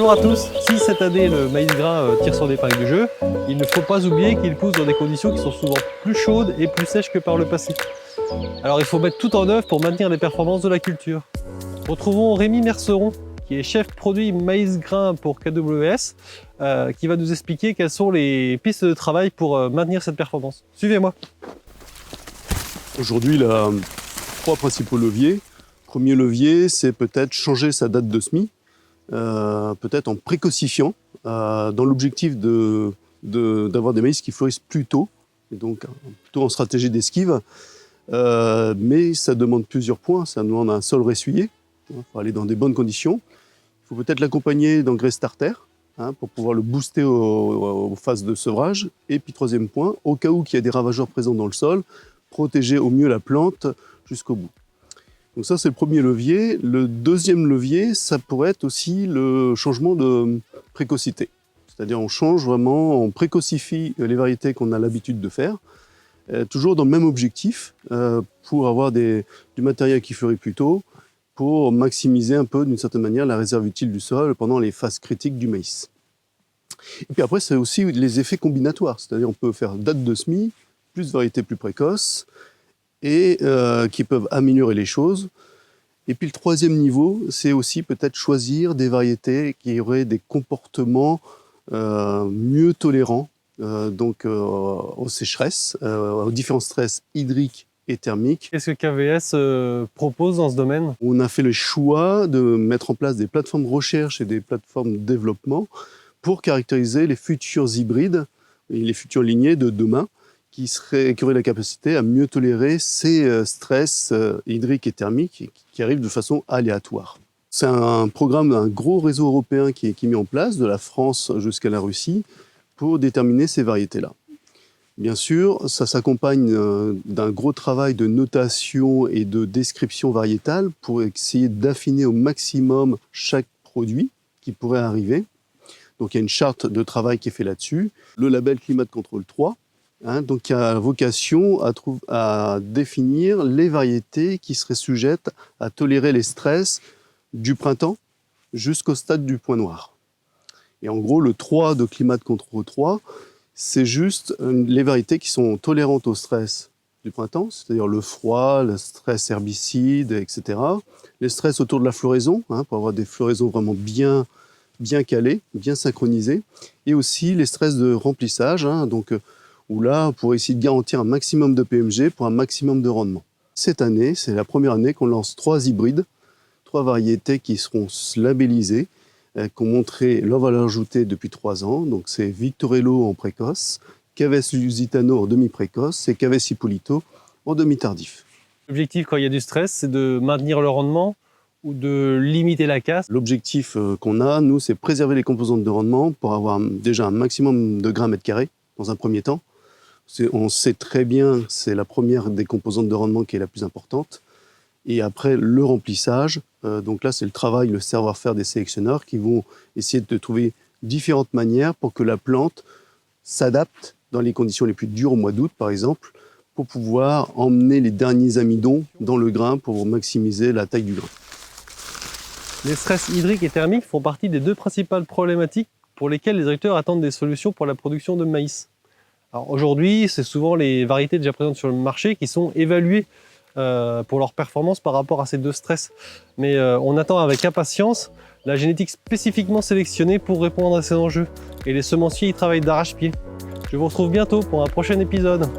Bonjour à tous. Si cette année le maïs grain tire son épingle du jeu, il ne faut pas oublier qu'il pousse dans des conditions qui sont souvent plus chaudes et plus sèches que par le passé. Alors il faut mettre tout en œuvre pour maintenir les performances de la culture. Retrouvons Rémi Merceron, qui est chef produit maïs grain pour KWS, qui va nous expliquer quelles sont les pistes de travail pour maintenir cette performance. Suivez-moi. Aujourd'hui, il a 3 principaux leviers. Premier levier, c'est peut-être changer sa date de semis, peut-être en précocifiant, dans l'objectif d'avoir des maïs qui fleurissent plus tôt, et donc plutôt en stratégie d'esquive. Mais ça demande plusieurs points. Ça demande un sol ressuyé, il faut aller dans des bonnes conditions. Il faut peut-être l'accompagner d'engrais starter, pour pouvoir le booster aux phases de sevrage. Et puis troisième point, au cas où il y a des ravageurs présents dans le sol, protéger au mieux la plante jusqu'au bout. Donc ça, c'est le premier levier. Le deuxième levier, ça pourrait être aussi le changement de précocité. C'est-à-dire on change vraiment, on précocifie les variétés qu'on a l'habitude de faire, toujours dans le même objectif, pour avoir du matériel qui fleurit plus tôt, pour maximiser un peu, d'une certaine manière, la réserve utile du sol pendant les phases critiques du maïs. Et puis après, c'est aussi les effets combinatoires. C'est-à-dire on peut faire date de semis, plus variétés plus précoces, et qui peuvent améliorer les choses. Et puis le troisième niveau, c'est aussi peut-être choisir des variétés qui auraient des comportements mieux tolérants aux sécheresses, aux différents stress hydriques et thermiques. Qu'est-ce que KWS propose dans ce domaine? On a fait le choix de mettre en place des plateformes de recherche et des plateformes de développement pour caractériser les futurs hybrides et les futures lignées de demain, qui auraient la capacité à mieux tolérer ces stress hydriques et thermiques qui arrivent de façon aléatoire. C'est un programme d'un gros réseau européen qui est mis en place, de la France jusqu'à la Russie, pour déterminer ces variétés-là. Bien sûr, ça s'accompagne d'un gros travail de notation et de description variétale pour essayer d'affiner au maximum chaque produit qui pourrait arriver. Donc il y a une charte de travail qui est faite là-dessus. Le label Climate Control 3, donc qui a vocation à définir les variétés qui seraient sujettes à tolérer les stress du printemps jusqu'au stade du point noir. Et en gros, le 3 de Climate Control 3, c'est juste les variétés qui sont tolérantes au stress du printemps, c'est-à-dire le froid, le stress herbicide, etc. Les stress autour de la floraison, pour avoir des floraisons vraiment bien calées, bien synchronisées. Et aussi les stress de remplissage, où là, on pourrait essayer de garantir un maximum de PMG pour un maximum de rendement. Cette année, c'est la première année qu'on lance 3 hybrides, 3 variétés qui seront labellisées, qui ont montré leur valeur ajoutée depuis 3 ans. Donc c'est Victorello en précoce, Caves Lusitano en demi-précoce et Caves Ippolito en demi-tardif. L'objectif quand il y a du stress, c'est de maintenir le rendement ou de limiter la casse? L'objectif qu'on a, nous, c'est préserver les composantes de rendement pour avoir déjà un maximum de grains mètre carré dans un premier temps. On sait très bien, c'est la première des composantes de rendement qui est la plus importante. Et après, le remplissage. Donc là, c'est le travail, le savoir-faire des sélectionneurs qui vont essayer de trouver différentes manières pour que la plante s'adapte dans les conditions les plus dures au mois d'août, par exemple, pour pouvoir emmener les derniers amidons dans le grain pour maximiser la taille du grain. Les stress hydriques et thermiques font partie des 2 principales problématiques pour lesquelles les agriculteurs attendent des solutions pour la production de maïs. Alors aujourd'hui, c'est souvent les variétés déjà présentes sur le marché qui sont évaluées pour leur performance par rapport à ces 2 stress. Mais on attend avec impatience la génétique spécifiquement sélectionnée pour répondre à ces enjeux. Et les semenciers y travaillent d'arrache-pied. Je vous retrouve bientôt pour un prochain épisode.